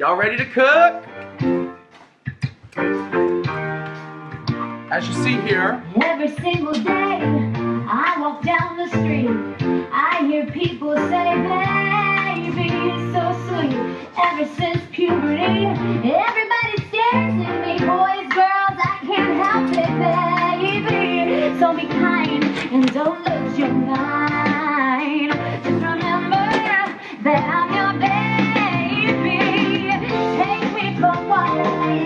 Y'all ready to cook? As you see here, every single day I walk down the street, I hear people say, baby, it's so sweet. Ever since puberty, everybody stares at me. Boys, girls, I can't help it, baby. So be kind and don't lose your mind. Just remember that I'm your baby. Take me for what I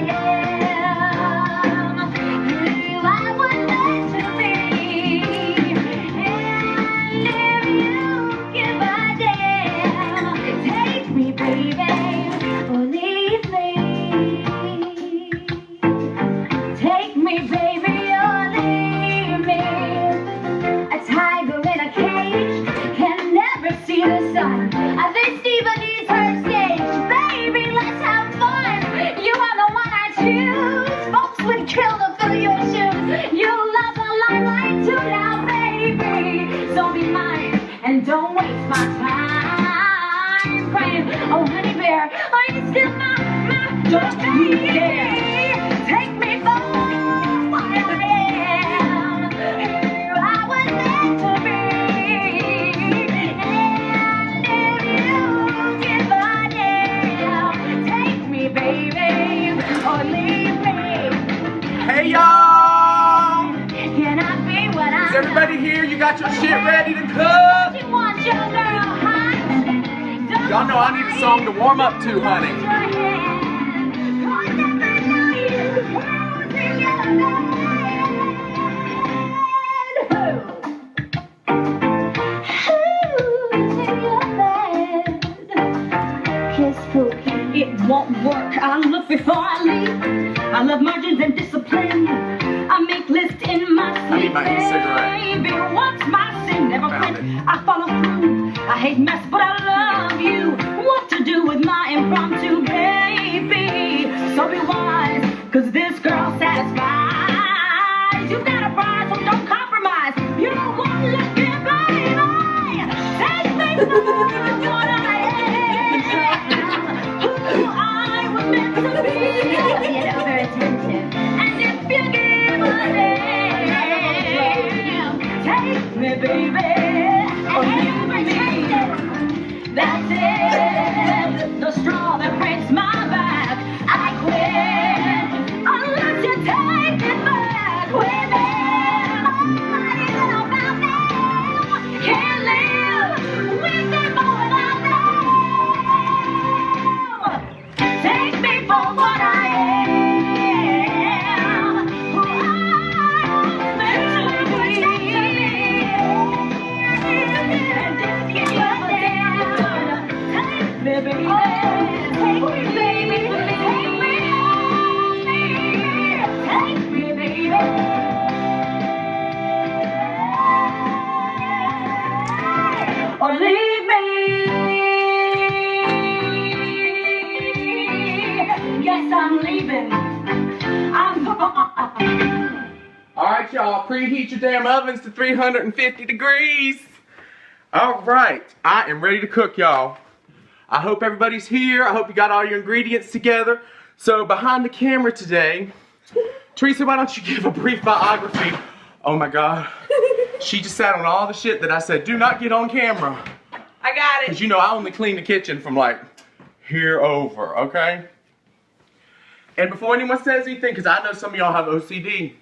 am. Who I was meant to be. And if you give a damn, take me, baby, or leave me. Take me, baby, or leave me. A tiger in a cage can never see the sun. They Steven needs her stage. Baby, let's have fun. You are the one I choose. Folks would kill to fill your shoes. You love the limelight too now, baby. So be mine and don't waste my time crying. Oh, honey bear, are you still my don't you dare take me for what I am. Who I was meant to be. And if you give a damn, take me, baby, or leave me. hey y'all! Can I be what I Is everybody here? You got your shit ready to cook? You want your girl hot? Y'all know I need a song to warm up to, honey. It won't work. I look before I leave. I love margins and discipline. I make lists in my sleep. I need my e-cigarette. Baby, what's my sin? Never Found quit. it. I follow through. I hate mess, but I love you. What to do with my impromptu baby? So be wise, cause this girl satisfies. You got a prize, so don't compromise. You don't want to look at baby. Take me for what I am. Who I was meant to be. Get over attention. And if you give a damn, take me, baby. Or leave me. That's it. The straw that breaks my back. I quit. Unless you take it back with them. Not even about them. Can't live with them or without them. Take me for what I am. Who I was meant to be. And if you give a damn, take me, baby. Take me, baby. Take me, baby. Or leave me. Yes, I'm leaving. I'm Alright y'all, preheat your damn ovens to 350 degrees. Alright, I am ready to cook y'all. I hope everybody's here. I hope you got all your ingredients together. So behind the camera today, Teresa, why don't you give a brief biography? Oh my God. She just sat on all the shit that I said, do not get on camera. I got it. Because you know I only clean the kitchen from like here over, okay? And before anyone says anything, because I know some of y'all have OCD,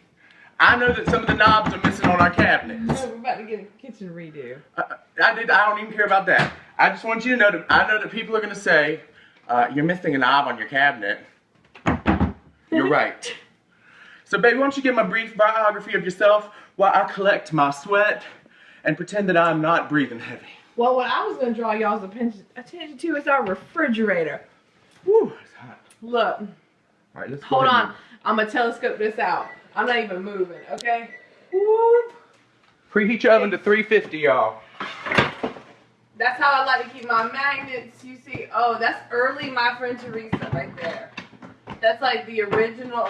I know that some of the knobs are missing on our cabinets. We're about to get a kitchen redo. I don't even care about that. I just want you to know that I know that people are going to say, you're missing a knob on your cabinet. You're right. So baby, why don't you give my brief biography of yourself while I collect my sweat and pretend that I'm not breathing heavy. Well, what I was going to draw y'all's attention to is our refrigerator. Whew, it's hot. Look. All right, let's go Hold ahead on. I'm going to telescope this out. I'm not even moving, okay? Whoop. Preheat your oven to 350, y'all. That's how I like to keep my magnets. You see, oh, that's early my friend Teresa right there. That's like the original.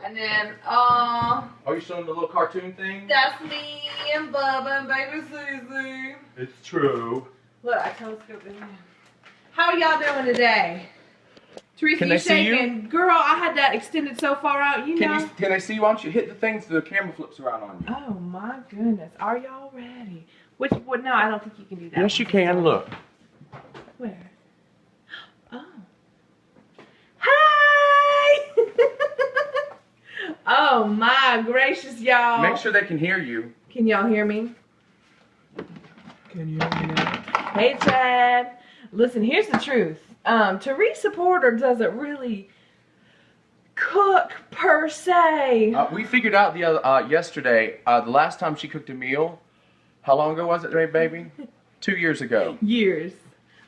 And then, Are you showing the little cartoon thing? that's me and Bubba and baby Susie. It's true. Look, I telescoped it in. How y'all doing today? Teresa, Can you they see you? shaking. Girl, I had that extended so far out, you know. Can they see you? Why don't you hit the things so the camera flips around on you? Oh my goodness. Are y'all ready? No, I don't think you can do that. Yes, you can. Look. Where? Oh. Hey! Oh my gracious, y'all. Make sure they can hear you. Can y'all hear me? Can you hear me now? Hey, Chad. Listen, here's the truth. Teresa Porter doesn't really cook per se. We figured out the other yesterday. The last time she cooked a meal. How long ago was it, baby? 2 years ago. Years.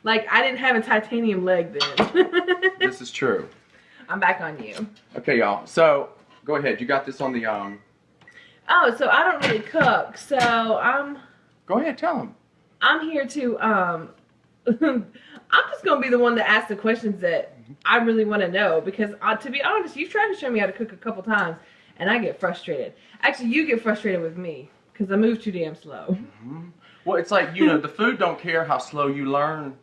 Like, I didn't have a titanium leg then. This is true. I'm back on you. Okay, y'all. So, go ahead. You got this on the Oh, so I don't really cook. So Go ahead. Tell them. I'm here to I'm just gonna be the one that asks the questions that I really want to know, because to be honest, you've tried to show me how to cook a couple times, and I get frustrated. Actually, you get frustrated with me because I move too damn slow. Mm-hmm. Well, it's like, the food don't care how slow you learn.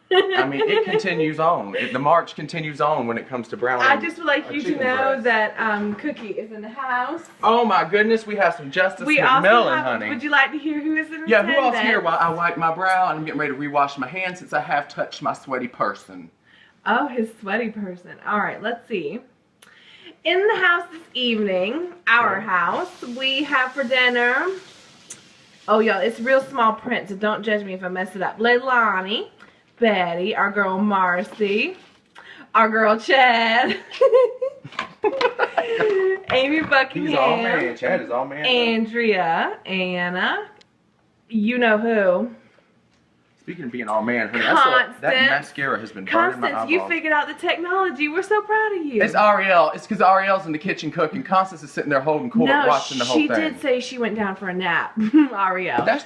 I mean, it continues on. The march continues on when it comes to browning. I just would like you to chicken know breast. that Cookie is in the house. Oh my goodness, we have some Justice We also McMillan, have, honey. would you like to hear who is in Yeah, who else attendance? here while I wipe my brow and I'm getting ready to rewash my hands since I have touched my sweaty person? Oh, his sweaty person. All right, let's see. In the house this evening, our house, we have for dinner. Oh, y'all, it's real small print, so don't judge me if I mess it up. Leilani, Betty, our girl Marcy, our girl Chad, Amy Buckingham. He's all man. Chad is all man. Andrea, Anna, you know who. Speaking of being all man, honey, that mascara has been burning my Constance, eyeballs. you figured out the technology. We're so proud of you. It's Ariel. It's because Ariel's in the kitchen cooking. Constance is sitting there holding court, watching the whole thing. she did say she went down for a nap. Ariel. That's-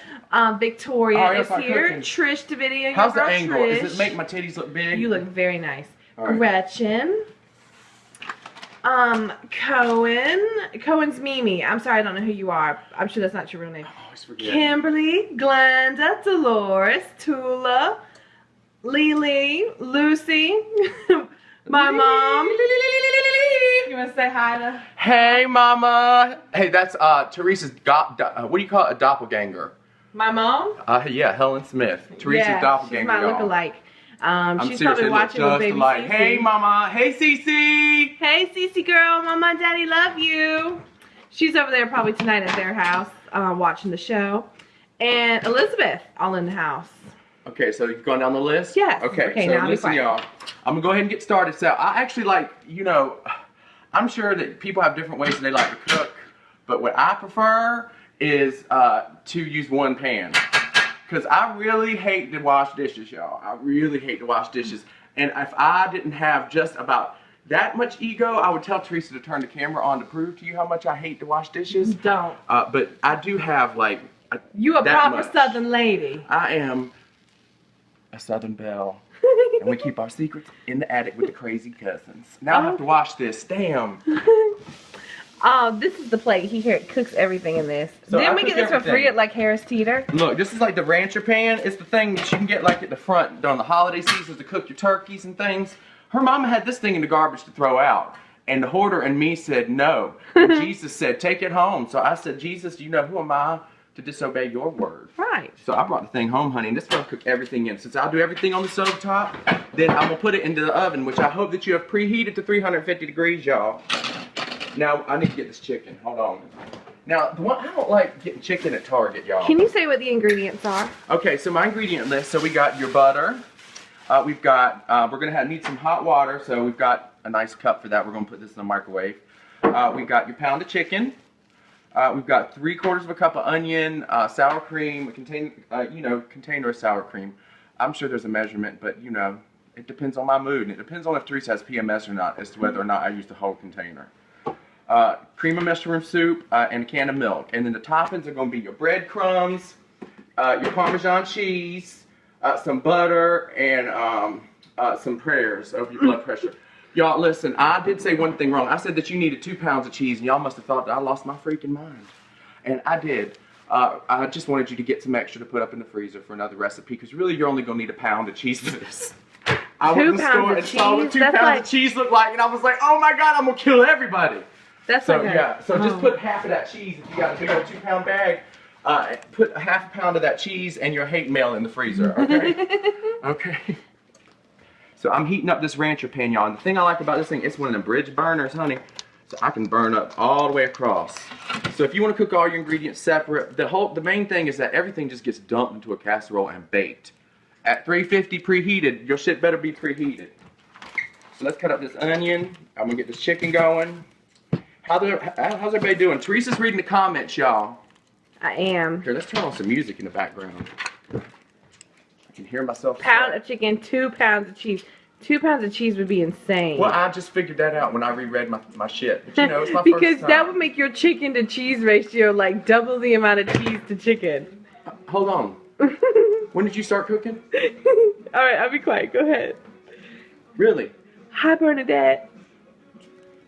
Victoria Ariel's is not here. cooking. Trish Davidia. How's the your girl angle? Trish. Does it make my titties look big? You look very nice. All right. Gretchen. Cohen's Mimi. I'm sorry, I don't know who you are. I'm sure that's not your real name. I always forget. Kimberly, Glenda, Dolores, Tula, Lily, Lucy, my mom. You want to say hi to? Hey, mama. Hey, that's Teresa's. What do you call it? A doppelganger. My mom? Yeah, Helen Smith. Teresa's doppelganger. She's my y'all. lookalike. She's seriously, probably look watching with just baby alike. Cece. Hey, mama. Hey, Cece. Hey, Cece girl. Mama and Daddy love you. She's over there probably tonight at their house watching the show. And Elizabeth, all in the house. Okay, so you've gone down the list? Yes. Okay, Okay, so now be listen, quiet. y'all. I'm going to go ahead and get started. So I actually like, I'm sure that people have different ways that they like to cook. But what I prefer is to use one pan. Because I really hate to wash dishes, y'all. I really hate to wash dishes. And if I didn't have just about that much ego, I would tell Teresa to turn the camera on to prove to you how much I hate to wash dishes. Don't. But I do have, You a that proper much. Southern lady. I am a Southern belle. And we keep our secrets in the attic with the crazy cousins. Now I have to wash this. Damn. This is the plate. He cooks everything in this. So Didn't I we cook get this for everything. free at like Harris Teeter? Look, this is like the rancher pan. It's the thing that you can get like at the front during the holiday seasons to cook your turkeys and things. Her mama had this thing in the garbage to throw out. And the hoarder and me said no. And Jesus said, take it home. So I said, Jesus, who am I to disobey your word? Right. So I brought the thing home, honey, and this is where I cook everything in. Since I'll do everything on the stove top, then I'm gonna put it into the oven, which I hope that you have preheated to 350 degrees, y'all. Now, I need to get this chicken. Hold on. Now, I don't like getting chicken at Target, y'all. Can you say what the ingredients are? Okay, so my ingredient list. So we got your butter. We've got, we're gonna need some hot water. So we've got a nice cup for that. We're gonna put this in the microwave. We've got your pound of chicken. We've got 3/4 of a cup of onion, sour cream, a container of sour cream. I'm sure there's a measurement, but it depends on my mood, and it depends on if Teresa has PMS or not as to whether or not I use the whole container. Cream of mushroom soup, and a can of milk. And then the toppings are going to be your breadcrumbs, your Parmesan cheese, some butter, and some prayers over your blood pressure. Y'all, listen, I did say one thing wrong. I said that you needed 2 pounds of cheese, and y'all must have thought that I lost my freaking mind. And I did. I just wanted you to get some extra to put up in the freezer for another recipe, because really you're only going to need 1 pound of cheese for this. I went to the 2 pounds store of and saw what cheese? 2 That's pounds like- of cheese looked like, and I was like, oh my god, I'm gonna kill everybody. That's So like yeah, so just oh. put half of that cheese if you got a big old 2-pound bag. Put a half pound of that cheese and your hate mail in the freezer, okay? Okay. So I'm heating up this rancher pan, y'all. And the thing I like about this thing, it's one of the bridge burners, honey. So I can burn up all the way across. So if you want to cook all your ingredients separate, the main thing is that everything just gets dumped into a casserole and baked. At 350 preheated, your shit better be preheated. So let's cut up this onion. I'm gonna get this chicken going. How's everybody doing? Teresa's reading the comments, y'all. I am. Here, let's turn on some music in the background. I can hear myself. Pound of chicken, 2 pounds of cheese. 2 pounds of cheese would be insane. Well, I just figured that out when I reread my shit. But you know, it's my because first time. that would make your chicken to cheese ratio like double the amount of cheese to chicken. Hold on. When did you start cooking? All right, I'll be quiet. Go ahead. Really? Hi, Bernadette.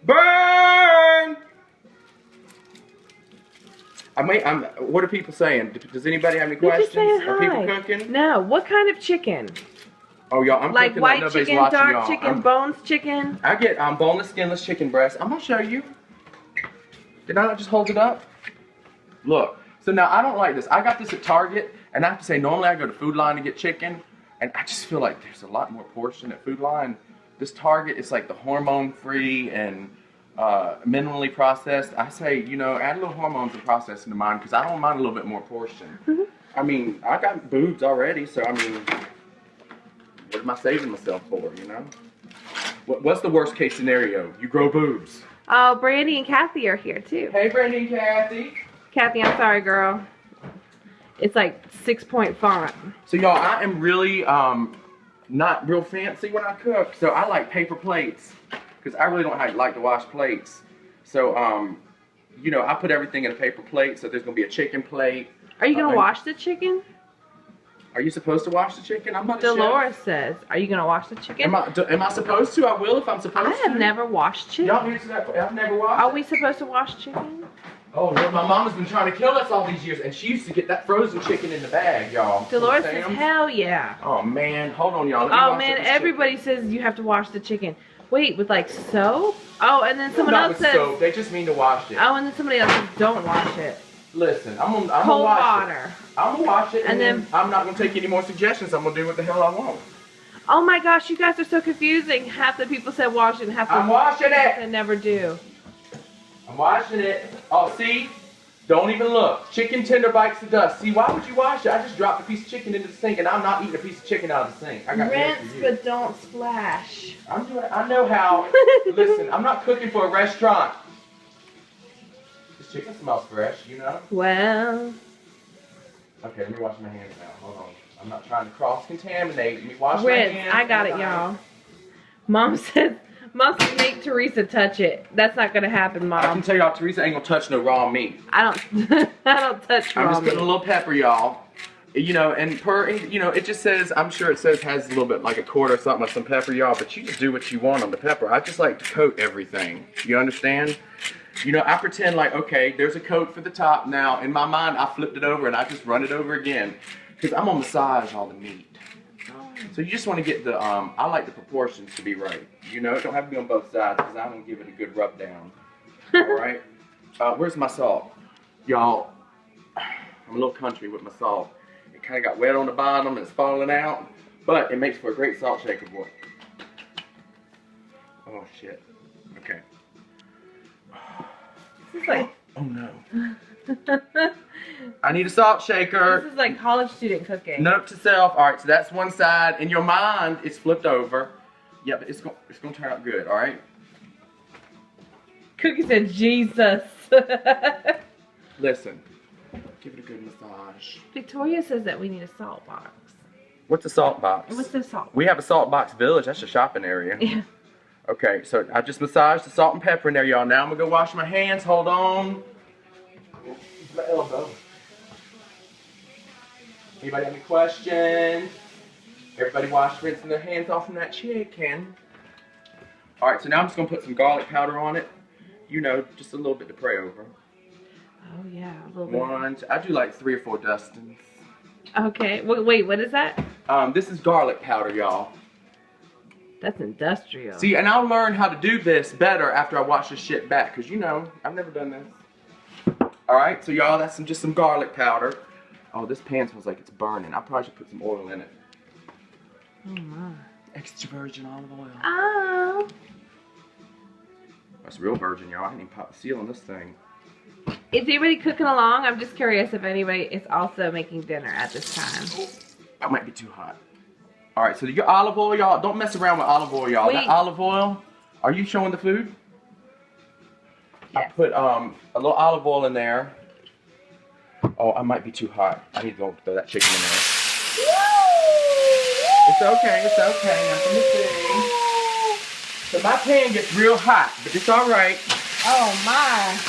Burn! What are people saying? Does anybody have any They're questions? just saying Are people hi. cooking? No. What kind of chicken? Oh, y'all, I'm Like cooking like white nobody's chicken, watching, dark y'all. chicken, bones chicken? I get boneless, skinless chicken breast. I'm gonna show you. Did I not just hold it up? Look. So now I don't like this. I got this at Target, and I have to say, normally I go to Food Line to get chicken, and I just feel like there's a lot more portion at Food Line. This Target is like the hormone-free and minimally processed. I say, you know, add a little hormones and processing to mine because I don't mind a little bit more portion. I mean, I got boobs already, so I mean, what am I saving myself for, you know? What's the worst case scenario? You grow boobs. Oh, Brandy and Kathy are here too. Hey, Brandy and Kathy. Kathy, I'm sorry, girl. It's like 6-point font. So y'all, I am really not real fancy when I cook, so I like paper plates because I really don't like to wash plates. So you know, I put everything in a paper plate. So there's gonna be a chicken plate. Are you gonna wash the chicken? Are you supposed to wash the chicken? I'm not a Dolores chef. says, "Are you gonna wash the chicken?" Am I supposed to? I will if I'm supposed I to. have never washed chicken. Y'all answer that. I've never washed. Are it. we supposed to wash chicken? Oh, Lord, my mama's been trying to kill us all these years, and she used to get that frozen chicken in the bag, y'all. Dolores From says, Sam's. "Hell yeah." Oh man, hold on, y'all. Let me Oh wash man, this everybody says you have to wash the chicken. Wait, with like soap? Oh, and then someone Not else with says, soap. They just mean to wash it. oh, and then somebody else says, don't wash it. Listen, I'm gonna Cold wash water. it. I'm gonna wash it, and And then I'm not gonna take any more suggestions. I'm gonna do what the hell I want. Oh my gosh, you guys are so confusing. Half the people said wash it, and half the I'm washing people it. said never do. I'm washing it. Oh, see? Don't even look. Chicken tender bites the dust. See, why would you wash it? I just dropped a piece of chicken into the sink, and I'm not eating a piece of chicken out of the sink. I got news Rinse, for you. but don't splash. I'm doing. I know how. Listen, I'm not cooking for a restaurant. This chicken smells fresh, you know. Well, Okay, let me wash my hands now. Hold on. I'm not trying to cross-contaminate. Let me wash my rinse. hands. I got it, y'all. Mom said, make Teresa touch it. That's not gonna happen, I can Mom. tell y'all, Teresa ain't gonna touch no raw meat. I don't, I don't touch I'm raw just putting a meat. little pepper, y'all. You know, and it just says, I'm sure it says has a little bit like a quart or something of some pepper, y'all, but you just do what you want on the pepper. I just like to coat everything. You understand? You know, I pretend like, okay, there's a coat for the top now. In my mind, I flipped it over and I just run it over again. Because I'm gonna massage all the meat. So you just want to get the, I like the proportions to be right. You know, it don't have to be on both sides because I'm gonna give it a good rub down. All right? Where's my salt? Y'all, I'm a little country with my salt. It kind of got wet on the bottom and it's falling out, but it makes for a great salt shaker, boy. Oh shit. Okay. This is like, Oh no. I need a salt shaker. this is like college student cooking. Note to self. All right, so that's one side. In your mind, it's flipped over. Yeah, but it's gonna turn out good. All right. Cookie said, Jesus. Listen, give it a good massage. Victoria says that we need a salt box. What's a salt box? What's the salt? We have a salt box village. That's a shopping area. Yeah. Okay, so I just massaged the salt and pepper in there, y'all. Now I'm gonna go wash my hands. Hold on. My elbow. Anybody have any questions? Everybody rinsing their hands off from that chicken. All right, so now I'm just gonna put some garlic powder on it. You know, just a little bit to pray over. Oh yeah, a little bit. One, two, I do like 3 or 4 dustings. Okay, wait, what is that? This is garlic powder, y'all. That's industrial. See, and I'll learn how to do this better after I watch this shit back. Because, you know, I've never done this. Alright, so y'all, that's just some garlic powder. Oh, this pan smells like it's burning. I probably should put some oil in it. Oh my. Extra virgin olive oil. Oh. That's real virgin, y'all. I didn't even pop the seal on this thing. Is anybody cooking along? I'm just curious if anybody is also making dinner at this time. That might be too hot. Alright, so your olive oil, y'all. Don't mess around with olive oil, y'all. That olive oil. Are you showing the food? Yes. I put a little olive oil in there. Oh, I might be too hot. I need to go throw that chicken in there. It's okay, it's okay. Nothing to see. So my pan gets real hot, but it's alright. Oh my.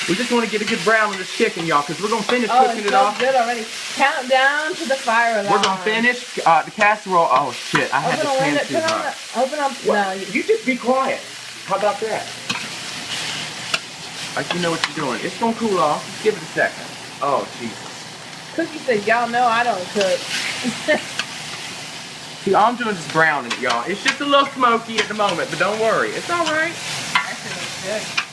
We just want to get a good brown on this chicken, y'all, because we're going to finish cooking it off. Oh, it's so good already. Count down to the fire alarm. We're going to finish the casserole. Oh, shit. I had the pan too hot. Open up. Well, No. you just be quiet. How about that? Like you know what you're doing. It's going to cool off. Just give it a second. Oh, Jesus. Cookie said, y'all know I don't cook. See, all I'm doing is browning it, y'all. It's just a little smoky at the moment, but don't worry. It's all right. Actually looks good.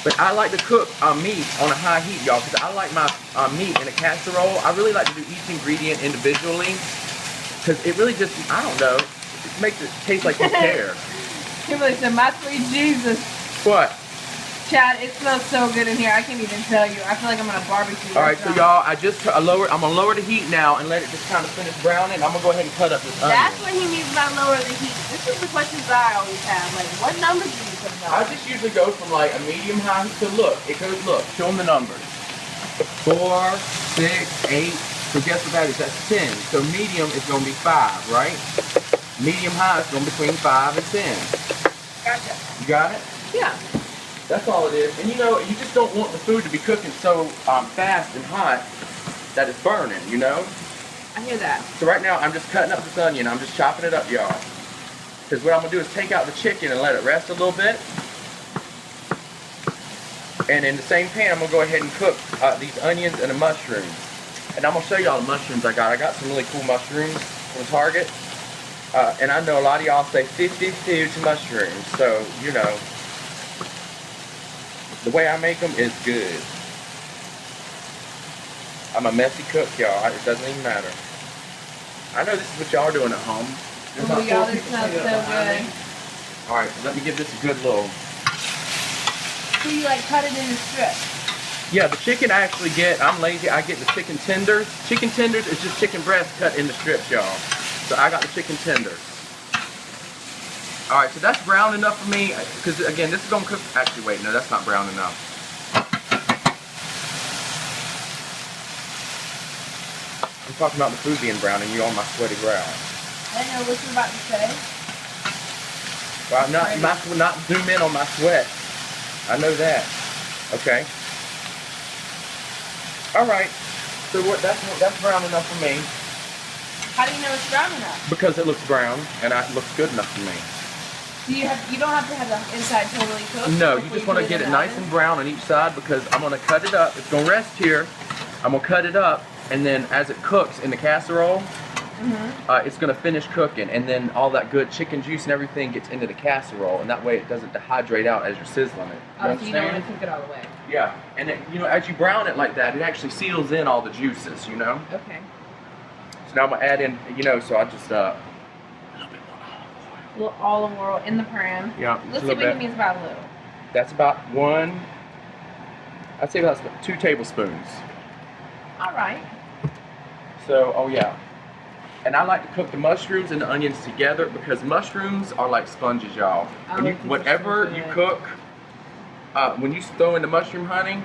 But I like to cook meat on a high heat, y'all, because I like my meat in a casserole. I really like to do each ingredient individually, because it really just, I don't know, it makes it taste like you care. Kimberly said, my sweet Jesus. What? Chad, it smells so good in here. I can't even tell you. I feel like I'm gonna barbecue. All right, so y'all, I'm gonna lower the heat now and let it just kind of finish browning. I'm gonna go ahead and cut up this onion. That's what he means by lower the heat. This is the questions I always have. Like, what numbers do you put it I on? just usually go from like a medium high heat. So look, show them the numbers. 4, 6, 8. So guess what that is? That's 10. So medium is gonna be 5, right? Medium high is going between 5 and 10. Gotcha. You got it? Yeah. That's all it is. And you know, you just don't want the food to be cooking so fast and hot that it's burning, you know? I hear that. So right now, I'm just cutting up this onion. I'm just chopping it up, y'all. Because what I'm going to do is take out the chicken and let it rest a little bit. And in the same pan, I'm going to go ahead and cook these onions and the mushrooms. And I'm going to show y'all the mushrooms I got. I got some really cool mushrooms from Target. And I know a lot of y'all say 52 to mushrooms. So, you know, the way I make them is good. I'm a messy cook, y'all. It doesn't even matter. I know this is what y'all are doing at home. There's Oh, about y'all, 4 this people smells sitting so up behind good. me. All right, so let me give this a good little. So you like cut it into strips? Yeah, the chicken I actually get, I'm lazy, I get the chicken tenders. Chicken tenders is just chicken breast cut into strips, y'all. So I got the chicken tenders. All right, so that's brown enough for me, because again, this is gonna cook, actually wait, no, that's not brown enough. I'm talking about the food being brown and you on my sweaty brow. I don't know what you're about to say. Well, not zoom in on my sweat. I know that. Okay. All right. So that's brown enough for me. How do you know it's brown enough? Because it looks brown and it looks good enough for me. Do you don't have to have the inside totally cooked? No, you before just want to put get in it the nice oven? and brown on each side because I'm going to cut it up. It's going to rest here. I'm going to cut it up and then as it cooks in the casserole, it's going to finish cooking and then all that good chicken juice and everything gets into the casserole and that way it doesn't dehydrate out as you're sizzling it. Oh, so you don't want to cook it all the way. Yeah, and it, you know, as you brown it like that, it actually seals in all the juices, you know? Okay. So now I'm going to add in, you know, so I just, A little olive oil in the pan. yeah, Let's just a see what little he bit. means about a little. That's about I'd say that's about 2 tablespoons. All right. So, oh yeah. And I like to cook the mushrooms and the onions together because mushrooms are like sponges, y'all. Whatever you cook, when you throw in the mushroom honey,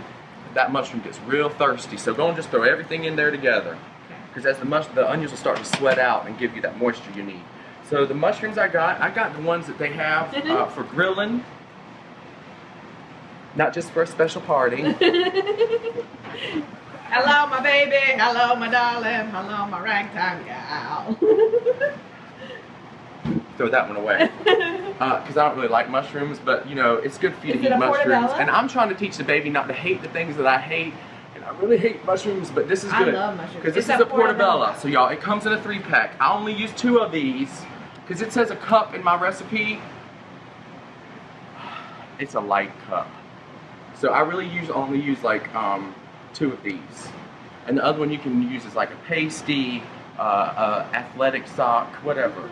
that mushroom gets real thirsty. So don't just throw everything in there together. Because as the onions will start to sweat out and give you that moisture you need. So the mushrooms I got the ones that they have for grilling. Not just for a special party. Hello, my baby. Hello, my darling. Hello, my ragtime gal. Throw that one away. Because I don't really like mushrooms, but you know, it's good for you Is to it eat a mushrooms. portobello? And I'm trying to teach the baby not to hate the things that I hate. And I really hate mushrooms, but this is I good. love mushrooms. Because this It's is a a portobello. portobello. So y'all, it comes in a 3-pack. I only use 2 of these because it says a cup in my recipe. It's a light cup. So I really only use like 2 of these. And the other one you can use is like a pasty, athletic sock, whatever.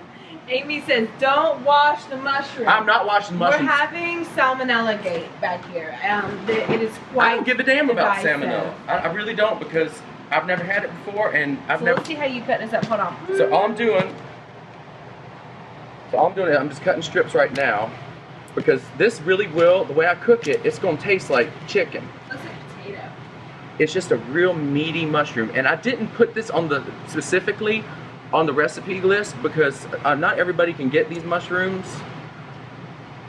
Amy says, don't wash the mushrooms. I'm not washing mushrooms. We're having salmonella gate back here. It is quite I don't give a damn about divisive. salmonella. I really don't, because I've never had it before, and I've So never. let's see how you cut this up. Hold on. So all I'm doing is I'm just cutting strips right now, because this really will, the way I cook it, it's going to taste like chicken. Looks like potato. It's just a real meaty mushroom, and I didn't put this on specifically on the recipe list because not everybody can get these mushrooms,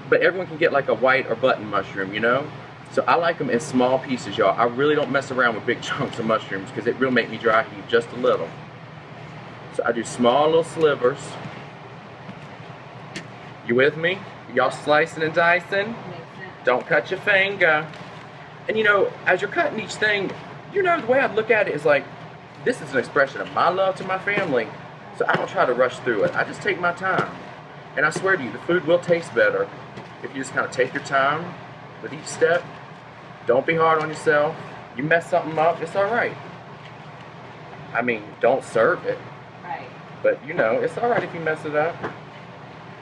but everyone can get like a white or button mushroom, you know? So I like them in small pieces, y'all. I really don't mess around with big chunks of mushrooms because it will make me dry heave just a little. So I do small little slivers. You with me? Y'all slicing and dicing? Makes sense. Don't cut your finger. And you know, as you're cutting each thing, you know, the way I look at it is like, this is an expression of my love to my family. So I don't try to rush through it. I just take my time. And I swear to you, the food will taste better if you just kind of take your time with each step. Don't be hard on yourself. You mess something up, it's all right. I mean, don't serve it. Right. But you know, it's all right if you mess it up.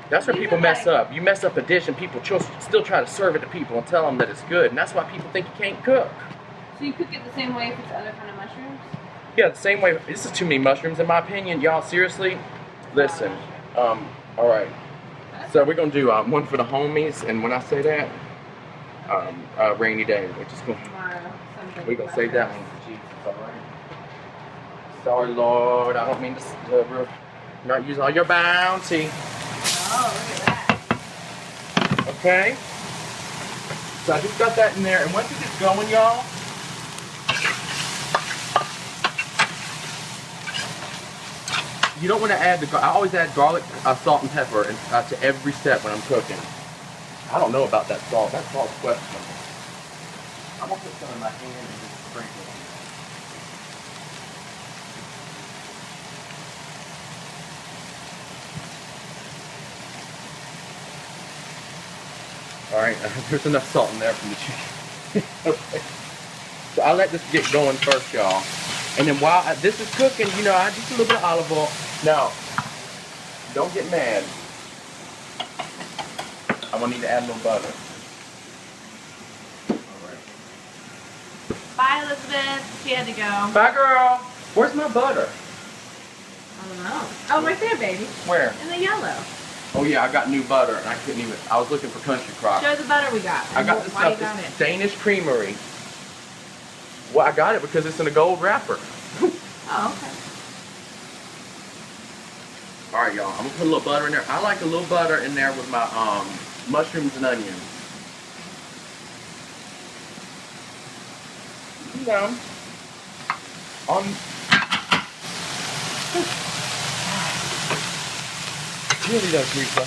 That's where These people are mess like- up. You mess up a dish and people still try to serve it to people and tell them that it's good. And that's why people think you can't cook. So you cook it the same way if it's other kind of mushrooms? Yeah, the same way. This is too many mushrooms in my opinion. Y'all, seriously? Listen. All right. So we're going to do one for the homies. And when I say that, rainy day. We're just going Tomorrow, something. we're gonna save that one for Jesus, all right? Sorry, Lord. I don't mean to not use all your bounty. Oh, look at that. Okay? So I just got that in there. And once it gets going, y'all, you don't want to add I always add garlic, salt, and pepper to every step when I'm cooking. I don't know about that salt. That salt's questionable. I'm going to put some in my hand and just sprinkle it. Alright, there's enough salt in there from the chicken. Okay. So I let this get going first, y'all. And then while this is cooking, you know, I just a little bit of olive oil. Now, don't get mad. I'm gonna need to add a little butter. Alright. Bye, Elizabeth. She had to go. Bye, girl. Where's my butter? I don't know. Oh, right there, baby. Where? In the yellow. Oh yeah, I got new butter, and I couldn't even. I was looking for Country Crock. Show the butter we got. I got this Why you stuff. got This it? Danish Creamery. Well, I got it because it's in a gold wrapper. Oh, okay. All right, y'all. I'm gonna put a little butter in there. I like a little butter in there with my mushrooms and onions. You know, really does, Rita.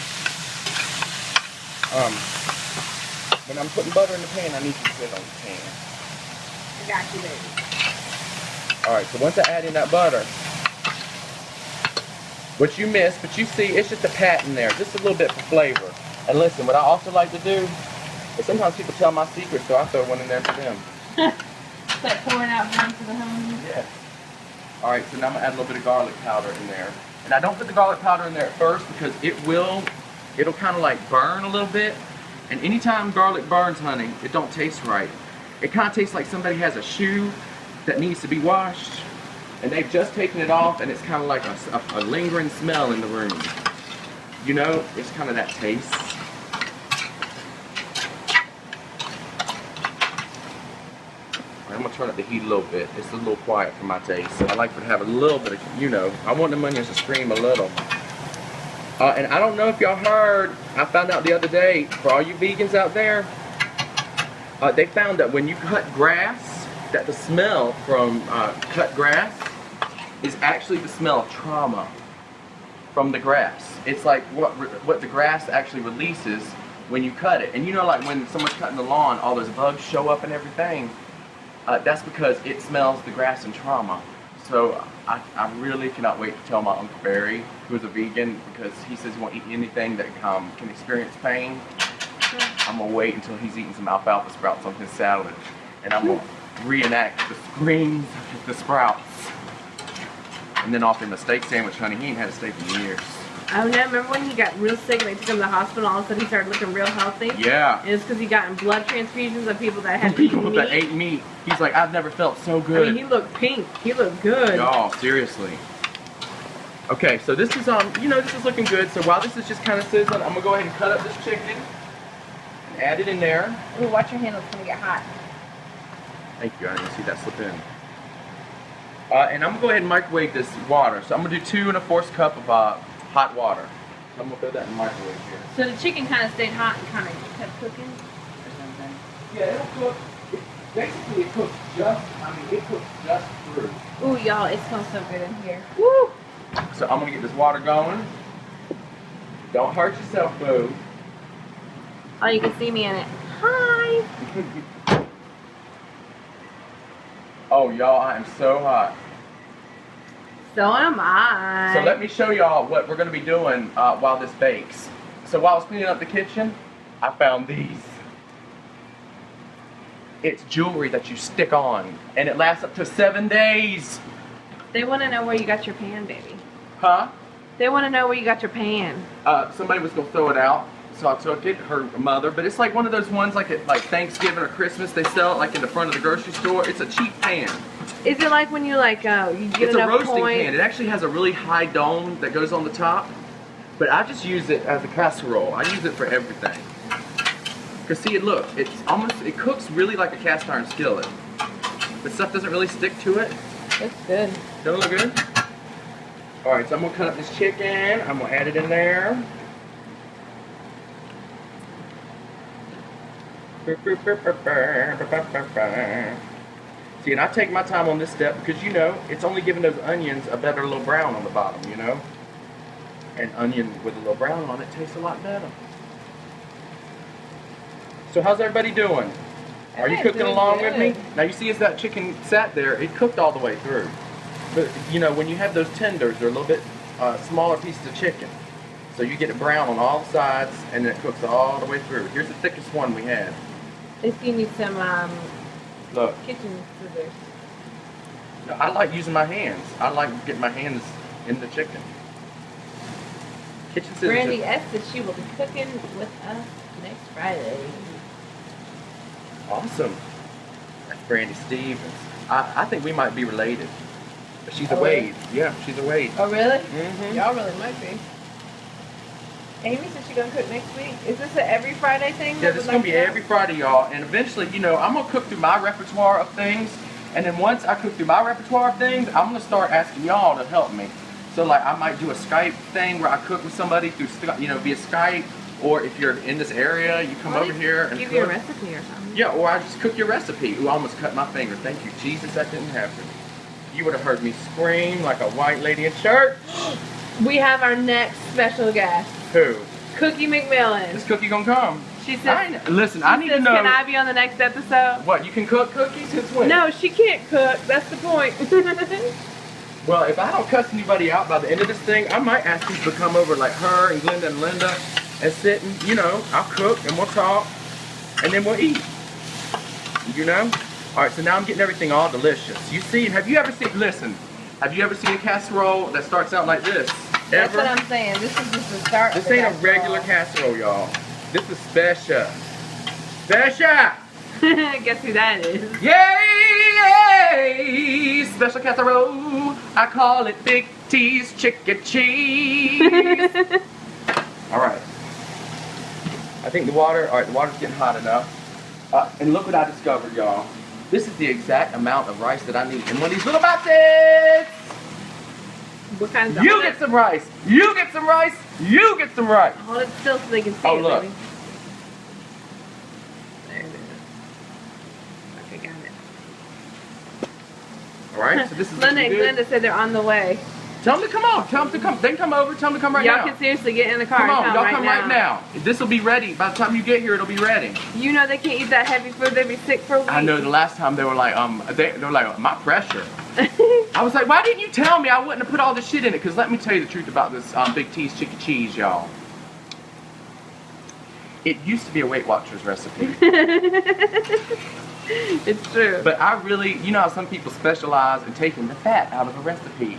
When I'm putting butter in the pan, I need you to put it on the pan. I got you, baby. All right. So once I add in that butter, what you missed, but you see, it's just a pat in there, just a little bit for flavor. And listen, what I also like to do is sometimes people tell my secrets, so I throw one in there for them. It's like pouring out one for the homies. Yes. All right, so now I'm gonna add a little bit of garlic powder in there. And I don't put the garlic powder in there at first because it'll kind of like burn a little bit. And anytime garlic burns, honey, it don't taste right. It kind of tastes like somebody has a shoe that needs to be washed, and they've just taken it off, and it's kind of like a lingering smell in the room. You know, it's kind of that taste. I'm gonna turn up the heat a little bit. It's a little quiet for my taste. I like to have a little bit of, you know, I want the onions to scream a little. And I don't know if y'all heard, I found out the other day, for all you vegans out there, they found that when you cut grass, that the smell from cut grass is actually the smell of trauma from the grass. It's like what the grass actually releases when you cut it. And you know, like when someone's cutting the lawn, all those bugs show up and everything. That's because it smells the grass and trauma. So I really cannot wait to tell my Uncle Barry, who is a vegan, because he says he won't eat anything that can experience pain. I'm gonna wait until he's eating some alfalfa sprouts on his salad, and I'm gonna reenact the screams of the sprouts. And then offer him a steak sandwich, honey. He ain't had a steak in years. Oh no, remember when he got real sick and they took him to the hospital and all of a sudden he started looking real healthy? Yeah. And it's because he got in blood transfusions of people that had People eaten that meat. ate meat. He's like, I've never felt so I good. mean, he looked pink. He looked good. Y'all, seriously. Okay, so this is this is looking good. So while this is just kind of sizzling, I'm gonna go ahead and cut up this chicken and add it in there. Ooh, watch your handle, it's gonna get hot. Thank you, I didn't see that slip in. And I'm gonna go ahead and microwave this water. So I'm gonna do 2 1/4 cup of hot water. So I'm gonna throw that in the microwave here. So the chicken kind of stayed hot and kind of kept cooking or something? Yeah, it'll cook. Basically, it cooks just through. Ooh, y'all, it smells so good in here. Woo! So I'm gonna get this water going. Don't hurt yourself, boo. Oh, you can see me in it. Hi! Oh, y'all, I am so hot. So am I. So let me show y'all what we're gonna be doing while this bakes. So while I was cleaning up the kitchen, I found these. It's jewelry that you stick on, and it lasts up to 7 days. They want to know where you got your pan, baby. Huh? They want to know where you got your pan. Somebody was gonna throw it out, so I took it. Her mother, but it's like one of those ones like at Thanksgiving or Christmas. They sell it like in the front of the grocery store. It's a cheap pan. Is it like when you you get It's a enough roasting points? pan. It actually has a really high dome that goes on the top, but I just use it as a casserole. I use it for everything. Cause see, it cooks really like a cast iron skillet. The stuff doesn't really stick to it. That's good. Don't it look good? All right, so I'm gonna cut up this chicken. I'm gonna add it in there. See, and I take my time on this step because it's only giving those onions a better little brown on the bottom, And onion with a little brown on it tastes a lot better. So how's everybody doing? Are you cooking doing along with me? good. Now you see as that chicken sat there, it cooked all the way through. But when you have those tenders, they're a little bit smaller pieces of chicken. So you get it brown on all sides and then it cooks all the way through. Here's the thickest one we had. If you need some Look, kitchen scissors. I like using my hands. I like getting my hands in the chicken. Kitchen scissors. Brandy S said she will be cooking with us next Friday. Awesome. That's Brandy Stevens. I think we might be related. But she's a Oh, Wade. Yeah, she's a Wade. Oh, really? Mm-hmm. Y'all really might be. Amy said she's gonna cook next week. Is this an every Friday thing? Yeah, this is going to be every Friday, y'all. And eventually, I'm going to cook through my repertoire of things. And then once I cook through my repertoire of things, I'm going to start asking y'all to help me. So, like, I might do a Skype thing where I cook with somebody through, via Skype. Or if you're in this area, you come over here and give cook. you a recipe or something. Yeah, or I just cook your recipe. Ooh, I almost cut my finger. Thank you, Jesus, that didn't happen. You would have heard me scream like a white lady in church. We have our next special guest, Who? Cookie McMillan. Is Cookie gonna come? She says, Listen, I need to know. Can I be on the next episode? What, you can cook cookies? Since when? No, she can't cook. That's the point. Well, if I don't cuss anybody out by the end of this thing, I might ask people to come over like her and Glenda and Linda and sit and, I'll cook and we'll talk and then we'll eat. All right, so now I'm getting everything all delicious. Have you ever seen a casserole that starts out like this? That's Ever? what I'm saying. This is just the start. This of the ain't a regular casserole, y'all. This is special. Special! Guess who that is? Yay! Special casserole. I call it Big T's Chicken Cheese. All right. I think the water's getting hot enough. And look what I discovered, y'all. This is the exact amount of rice that I need in one of these little boxes. What kind of You get some rice. You get some rice. You get some rice. Hold it still so they can see Oh, it, look. baby. There it is. Okay, got it. All right, so this is Linda looking and good. Glenda said they're on the way. Tell them to come on. Tell them to come. They can come over. Tell them to come right Y'all now. can seriously get in the car Come and on, y'all right come now. right now. This will be ready. By the time you get here, it'll be ready. You know they can't eat that heavy food. They'd be sick for a week. I know the last time they were like, they were like, my pressure. I was like, why didn't you tell me I wouldn't have put all this shit in it? Because let me tell you the truth about this Big T's Chicky Cheese, y'all. It used to be a Weight Watchers recipe. It's true. But I really, you know how some people specialize in taking the fat out of a recipe.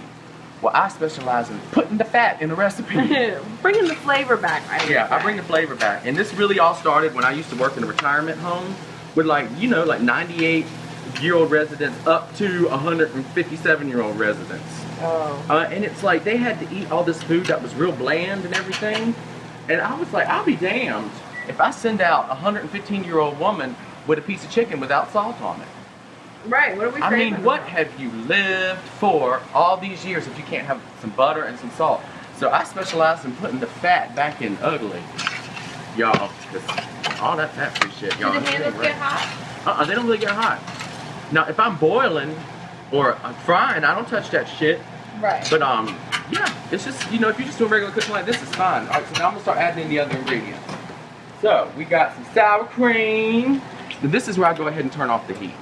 Well, I specialize in putting the fat in a recipe. Bringing the flavor back, right? Yeah, I bring the flavor back. And this really all started when I used to work in a retirement home with like 98-year-old residents up to 157-year-old residents. Oh. And it's like they had to eat all this food that was real bland and everything. And I was like, I'll be damned if I send out a 115-year-old woman with a piece of chicken without salt on it. Right, what are we I mean, saving what them? have you lived for all these years if you can't have some butter and some salt? So I specialize in putting the fat back in ugly. Y'all, all that fat-free shit, y'all. Do the handles get hot? They don't really get hot. Now, if I'm boiling or I'm frying, I don't touch that shit. Right. But, yeah, it's just, if you're just doing regular cooking like this, it's fine. All right, so now I'm going to start adding in the other ingredients. So, we got some sour cream. Now, this is where I go ahead and turn off the heat.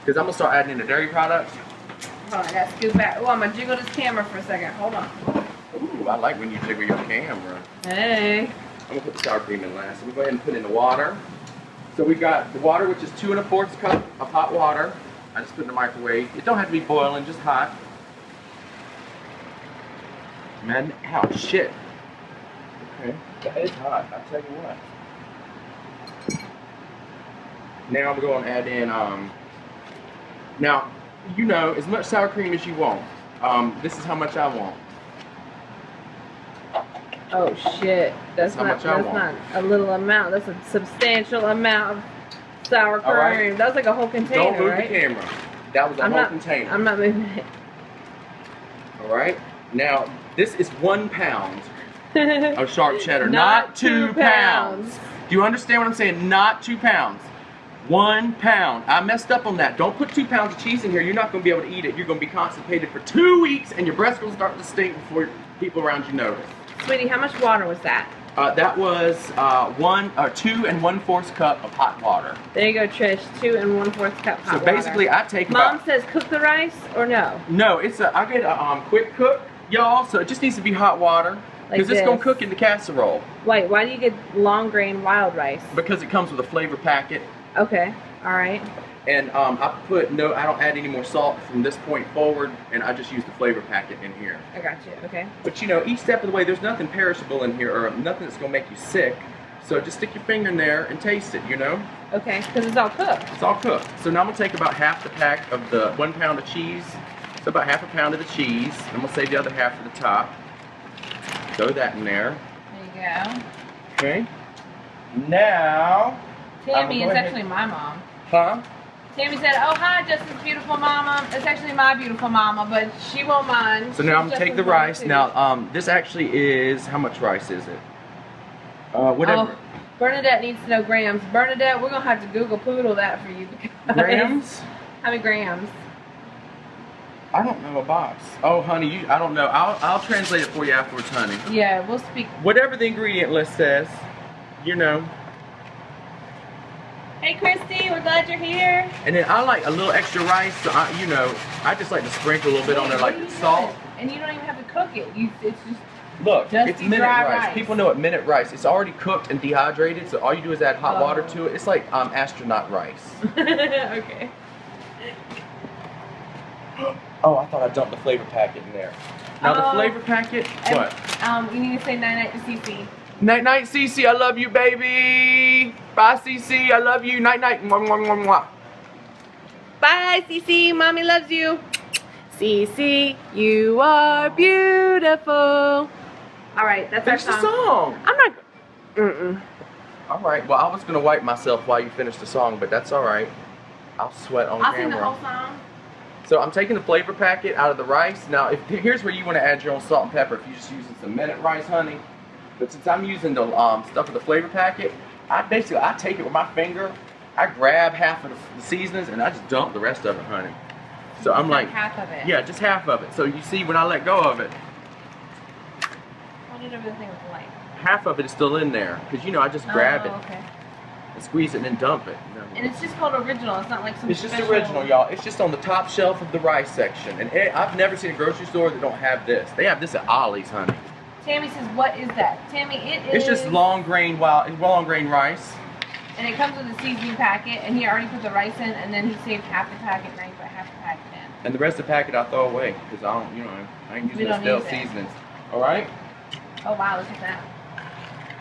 Because I'm going to start adding in the dairy products. Hold on, I gotta scoot back. Oh, I'm gonna jiggle this camera for a second. Hold on. Ooh, I like when you jiggle your camera. Hey. I'm going to put the sour cream in last. So we go ahead and put in the water. So we got the water, which is 2 1/4 cup of hot water. I just put in the microwave. It don't have to be boiling, just hot. Man, ow, shit. Okay, that is hot, I'll tell you what. Now I'm going to add in, now, as much sour cream as you want. This is how much I want. Oh shit. That's how not much I want. not a little amount. That's a substantial amount of sour cream. All right. That's like a whole container, Don't move right? the camera. That was a whole container. I'm not moving it. Alright, now this is 1 pound of sharp cheddar, Not not 2 2 pounds. pounds. Do you understand what I'm saying? Not 2 pounds. 1 pound. I messed up on that. Don't put 2 pounds of cheese in here. You're not going to be able to eat it. You're going to be constipated for 2 weeks and your breasts will start to stink before people around you notice. Sweetie, how much water was that? That was 2 1/4 cup of hot water. There you go, Trish. 2 1/4 cup hot So basically, water. I take Mom about. says cook the rice or no? No, I get a quick cook, y'all. So it just needs to be hot water because Like it's gonna this. cook in the casserole Wait, why do you get long grain wild rice? because it comes with a flavor packet. Okay, all right. And I don't add any more salt from this point forward, and I just use the flavor packet in here. I got you. Okay. But each step of the way, there's nothing perishable in here or nothing that's gonna make you sick. So just stick your finger in there and taste it. Okay, because it's all cooked. It's all cooked. So now I'm gonna take about half the pack of the 1 pound of cheese. So about half a pound of the cheese. I'm gonna save the other half for the top. Throw that in there. There you go. Okay. Now. Tammy go is ahead. actually my mom. Huh? Tammy said, "Oh hi, Justin's beautiful mama." It's actually my beautiful mama, but she won't mind. So now I'm She's gonna take the Justin's mama, rice. too. Now, this actually is, how much rice is it? Whatever. Oh, Bernadette needs to know grams. Bernadette, we're gonna have to Google Poodle that for you. because- Grams? How many grams? I don't know a box. Oh, honey, I don't know. I'll translate it for you afterwards, honey. Yeah, we'll speak. Whatever the ingredient list says, Hey, Christy, we're glad you're here. And then I like a little extra rice. So I just like to sprinkle a little bit on there, What are like you salt. doing? And you don't even have to cook it. It's just Look, Dusty it's minute dry rice. rice. People know what minute rice. It's already cooked and dehydrated, so all you do is add hot Oh. water to it. It's like astronaut rice. okay. Oh, I thought I dumped the flavor packet in there. Now the Oh. flavor packet, what? You need to say night night to Cece. Night night, Cece, I love you, baby. Bye, Cece, I love you. Night night. Mwah, mwah, mwah, mwah. Bye, Cece. Mommy loves you. Cece, you are beautiful. All right, that's Finish our the song. song. I'm not. Mm-mm. All right. Well, I was gonna wipe myself while you finish the song, but that's all right. I'll sweat on I'll sing the camera. whole song. So I'm taking the flavor packet out of the rice. Now, here's where you want to add your own salt and pepper. If you're just using some minute rice, honey. But since I'm using the stuff with the flavor packet, I take it with my finger. I grab half of the seasonings and I just dump the rest of it, honey. So I'm like, half of it. yeah, just half of it. So you see, when I let go of it, Hold it over the thing with the light. half of it is still in there. Because, you know, I just grab it Okay. and squeeze it and then dump it. You know? And it's just called original. It's not like some It's just special... original, y'all. It's just on the top shelf of the rice section. And I've never seen a grocery store that don't have this. They have this at Ollie's, honey. Tammy says, what is that? Tammy, it is... It's just long grain rice. And it comes with a seasoning packet, and he already put the rice in, and then he saved half the packet, now he put half the packet in. And the rest of the packet I throw away. Because I don't, you know, I ain't using no stale seasonings. Alright? Oh wow, look at that.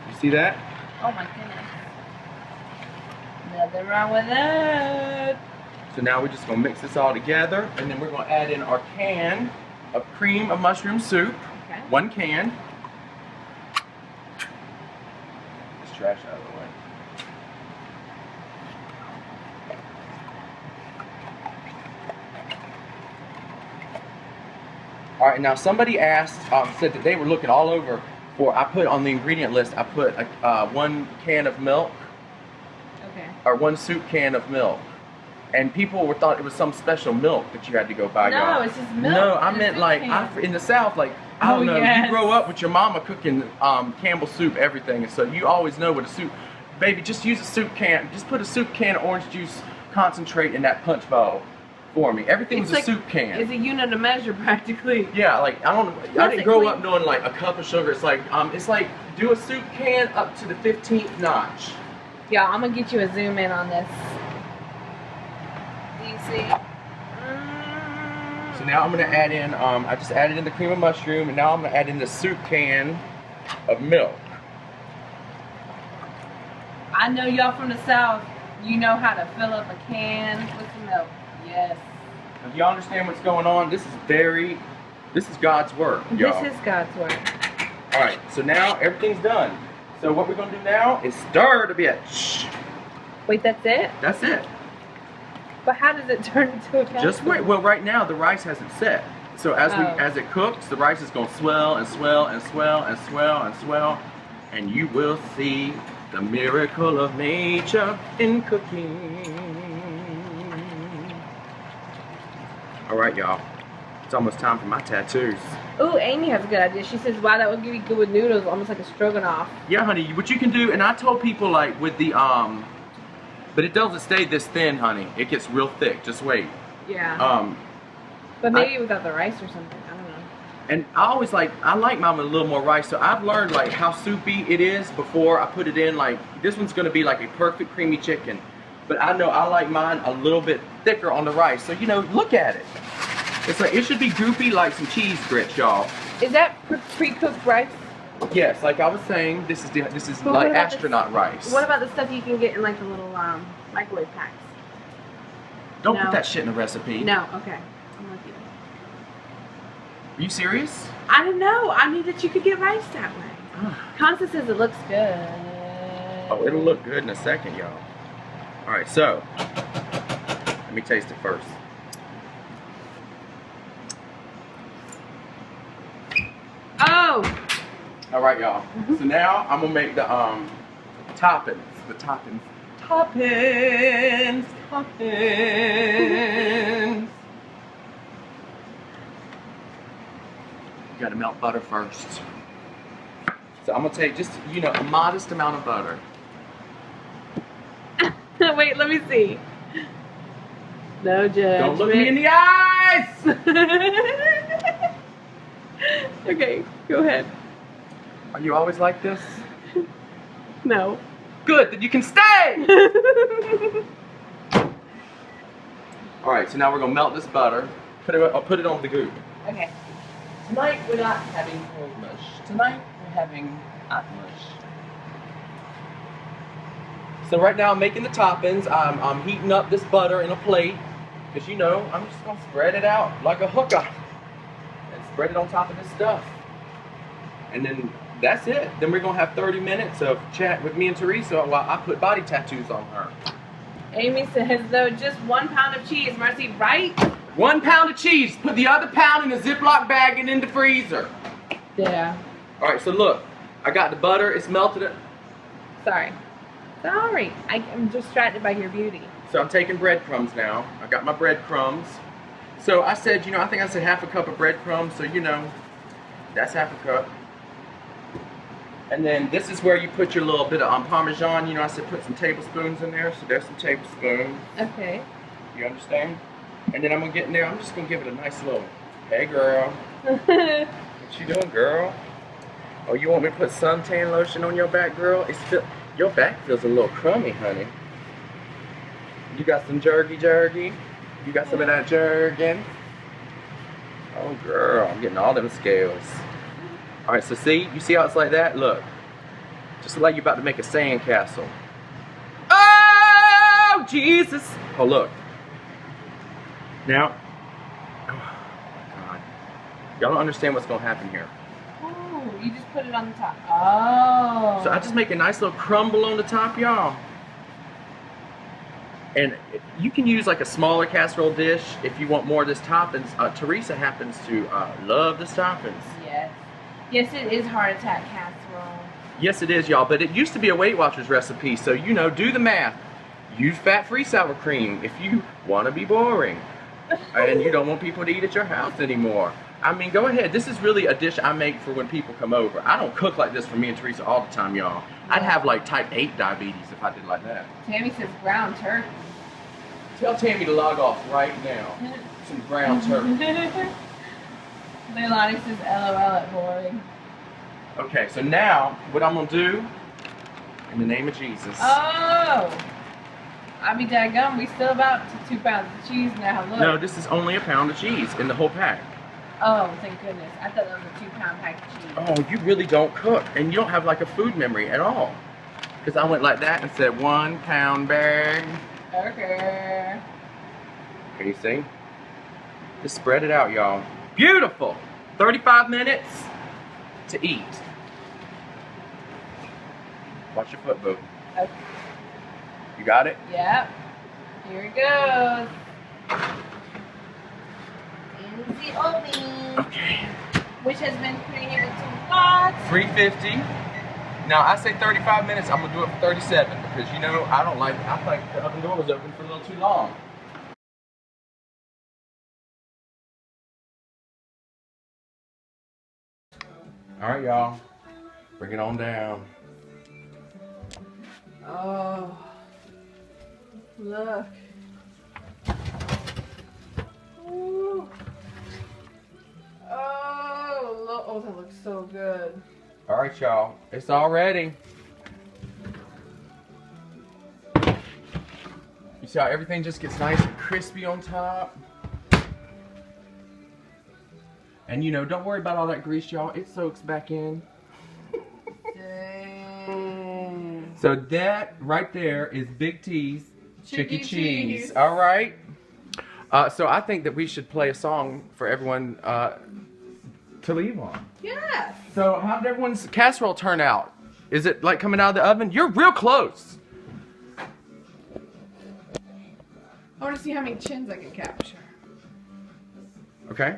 You see that? Oh my goodness. Nothing wrong with that. So now we're just going to mix this all together, and then we're going to add in our can of cream of mushroom soup. Okay. 1 can. This trash out of the way. All right, now somebody asked, said that they were looking all over for, I put on the ingredient list, I put 1 can of milk, Okay. or 1 soup can of milk. And people thought it was some special milk that you had to go buy. No, y'all. it's just milk. No, I in a meant soup like, can. in the South, like, I don't Oh, know, yes. you grow up with your mama cooking Campbell's soup, everything, and so you always know what a soup, baby, just use a soup can, just put a soup can of orange juice concentrate in that punch bowl for me. Everything was It's a soup can. It's a unit of measure practically. Yeah, like, I didn't Basically. grow up knowing like a cup of sugar. It's like do a soup can up to the 15th notch. Yeah, I'm gonna get you a zoom in on this. Do you see? So now I'm gonna add in, I just added in the cream of mushroom, and now I'm gonna add in the soup can of milk. I know y'all from the South, you know how to fill up a can with some milk. Yes. If y'all understand what's going on, this is God's work, y'all. This is God's work. All right, so now everything's done. So what we're gonna do now is stir the bitch. Wait, that's it? That's it. But how does it turn into a casserole? Just wait. Well, right now the rice hasn't set. So as it cooks, the rice is gonna swell and swell and swell and swell and swell, and you will see the miracle of nature in cooking. All right, y'all. It's almost time for my tattoos. Ooh, Amy has a good idea. She says, wow, that would be good with noodles, almost like a stroganoff. Yeah, honey. What you can do, and I told people like with the but it doesn't stay this thin, honey. It gets real thick. Just wait. Yeah. But maybe without the rice or something. I don't know. And I like mine with a little more rice. So I've learned like how soupy it is before I put it in. Like this one's gonna be like a perfect creamy chicken. But I know I like mine a little bit thicker on the rice. So, you know, look at it. It's like, it should be goopy like some cheese grits, y'all. Is that pre-cooked rice? Yes, like I was saying, this is But what like about astronaut rice. What about the stuff you can get in like the little microwave packs? Don't No. put that shit in a recipe. No, okay. I'm with you. Are you serious? I don't know. I knew that you could get rice that way. Constance says it looks good. Oh, it'll look good in a second, y'all. All right, so let me taste it first. Oh! All right, y'all. So now I'm gonna make the toppings. The toppings. Toppings. Toppings. You gotta melt butter first. So I'm gonna take just, you know, a modest amount of butter. Wait, let me see. No judgment. Don't look me in the eyes! Okay, go ahead. Are you always like this? No. Good, then you can stay! Alright, so now we're gonna melt this butter. I'll put it on the goop. Okay. Tonight we're not having cold mush. Tonight we're having hot mush. So right now I'm making the toppings. I'm heating up this butter in a plate. Because you know, I'm just gonna spread it out like a hooker. And spread it on top of this stuff. And then that's it. Then we're gonna have 30 minutes of chat with me and Teresa while I put body tattoos on her. Amy says, though, just 1 pound of cheese. Marcy, right? 1 pound of cheese. Put the other pound in a Ziploc bag and in the freezer. Yeah. Alright, so look. I got the butter. It's melted. Sorry. Sorry. I'm distracted by your beauty. So I'm taking breadcrumbs now. I got my breadcrumbs. So I said, I think I said half a cup of breadcrumbs, so that's half a cup. And then this is where you put your little bit of Parmesan. I said put some tablespoons in there, so there's some tablespoons. Okay. You understand? And then I'm gonna get in there, I'm just gonna give it a nice little, hey girl. What you doing, girl? Oh, you want me to put suntan lotion on your back, girl? Your back feels a little crummy, honey. You got some jerky? You got some of that jerkin? Oh girl, I'm getting all them scales. Alright, so you see how it's like that? Look. Just like you're about to make a sand castle. Oh, Jesus! Oh, look. Now, oh my God. Y'all don't understand what's gonna happen here. Oh, you just put it on the top. Oh. So I just make a nice little crumble on the top, y'all. And you can use like a smaller casserole dish if you want more of this toppings. Teresa happens to love this toppings. Yes. Yes, it is heart attack casserole. Yes, it is, y'all. But it used to be a Weight Watchers recipe, so do the math. Use fat-free sour cream if you want to be boring, and you don't want people to eat at your house anymore. I mean, go ahead. This is really a dish I make for when people come over. I don't cook like this for me and Teresa all the time, y'all. I'd have like type 8 diabetes if I did like that. Tammy says ground turkey. Tell Tammy to log off right now. Some ground turkey. Leilani says LOL at boring. Okay, so now what I'm gonna do, in the name of Jesus. Oh! I be daggum, we still about 2 pounds of cheese now. Look. No, this is only a pound of cheese in the whole pack. Oh, thank goodness. I thought that was a 2-pound pack of cheese. Oh, you really don't cook, and you don't have like a food memory at all. Because I went like that and said 1 pound bag. Okay. Can you see? Just spread it out, y'all. Beautiful! 35 minutes to eat. Watch your foot, boo. Okay. You got it? Yep. Here it goes. In the oven. Okay. Which has been preheated to what? 350. Now I say 35 minutes. I'm gonna do it for 37 because I think the oven door was open for a little too long. All right, y'all. Bring it on down. Oh. Look. Ooh. Oh, look. Oh, that looks so good. All right, y'all. It's all ready. You see how everything just gets nice and crispy on top? And don't worry about all that grease, y'all. It soaks back in. Dang. So that right there is Big T's Chicky Cheese. Cheese. All right. So I think that we should play a song for everyone to leave on. Yes. So how did everyone's casserole turn out? Is it like coming out of the oven? You're real close. I want to see how many chins I can capture. Okay.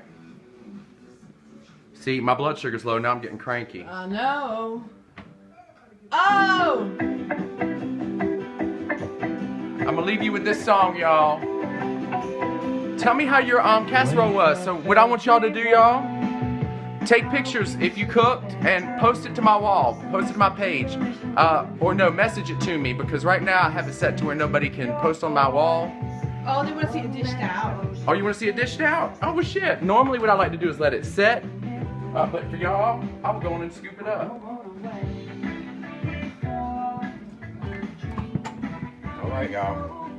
See, my blood sugar's low. Now I'm getting cranky. Oh, no. Oh! I'm gonna leave you with this song, y'all. Tell me how your casserole was. So what I want y'all to do, y'all, take pictures if you cooked and post it to my wall, post it to my page, or no, message it to me because right now I have it set to where nobody can post on my wall. Oh, they want to see it dished out. Oh, you want to see it dished out? Oh, well, shit. Normally what I like to do is let it set, but for y'all, I'll go in and scoop it up. All right, y'all.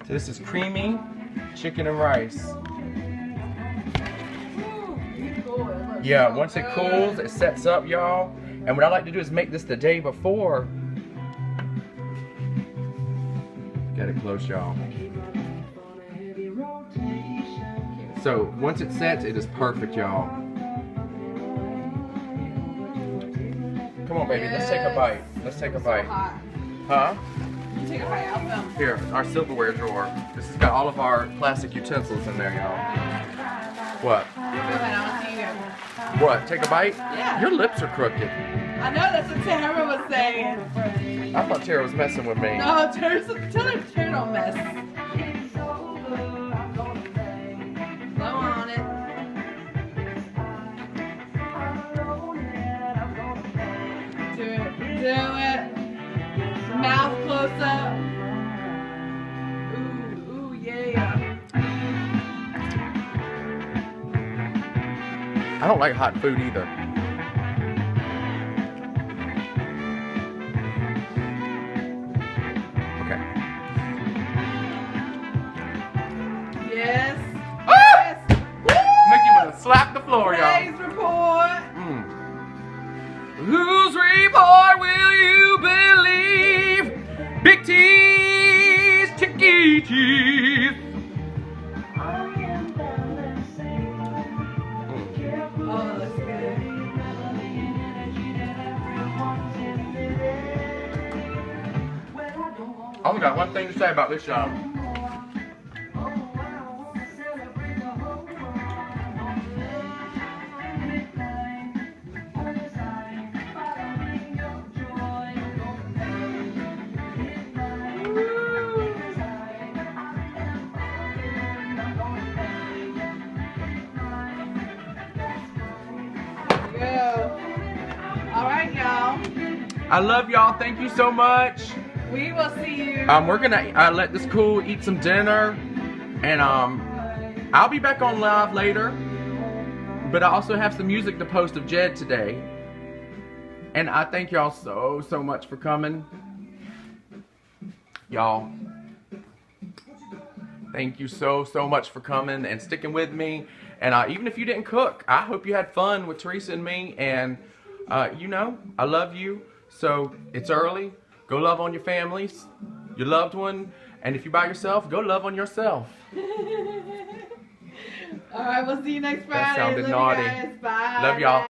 So this is creamy chicken and rice. Yeah, once it cools, it sets up, y'all. And what I like to do is make this the day before. Get it close, y'all. So once it sets, it is perfect, y'all. Come on, baby, let's take a bite. Let's take a bite. Huh? You take a bite out of them. Here, our silverware drawer. This has got all of our plastic utensils in there, y'all. What? Go ahead, I want to see you. What? Take a bite? Yeah. Your lips are crooked. I know, that's what Tara was saying. I thought Tara was messing with me. No, tell her Tara don't mess. Blow on it. Do it. Do it. Mouth close up. Ooh, ooh, yeah. I don't like hot food either. Okay. Yes. Ah! Yes. Mickey wanna slap the floor, y'all. Today's report. Whose report will you believe? Big T's, Chicky cheese. Oh, that's good. I only got one thing to say about this job. All right, y'all. I love y'all. Thank you so much. We will see you. We're gonna let this cool eat some dinner, and I'll be back on live later. But I also have some music to post of Jed today, and I thank y'all so much for coming, y'all. Thank you so much for coming and sticking with me. And even if you didn't cook, I hope you had fun with Teresa and me. And you know, I love you. So it's early. Go love on your families, your loved one, and if you're by yourself, go love on yourself. All right, we'll see you next Friday. That sounded Love you naughty. guys. Bye. Love y'all.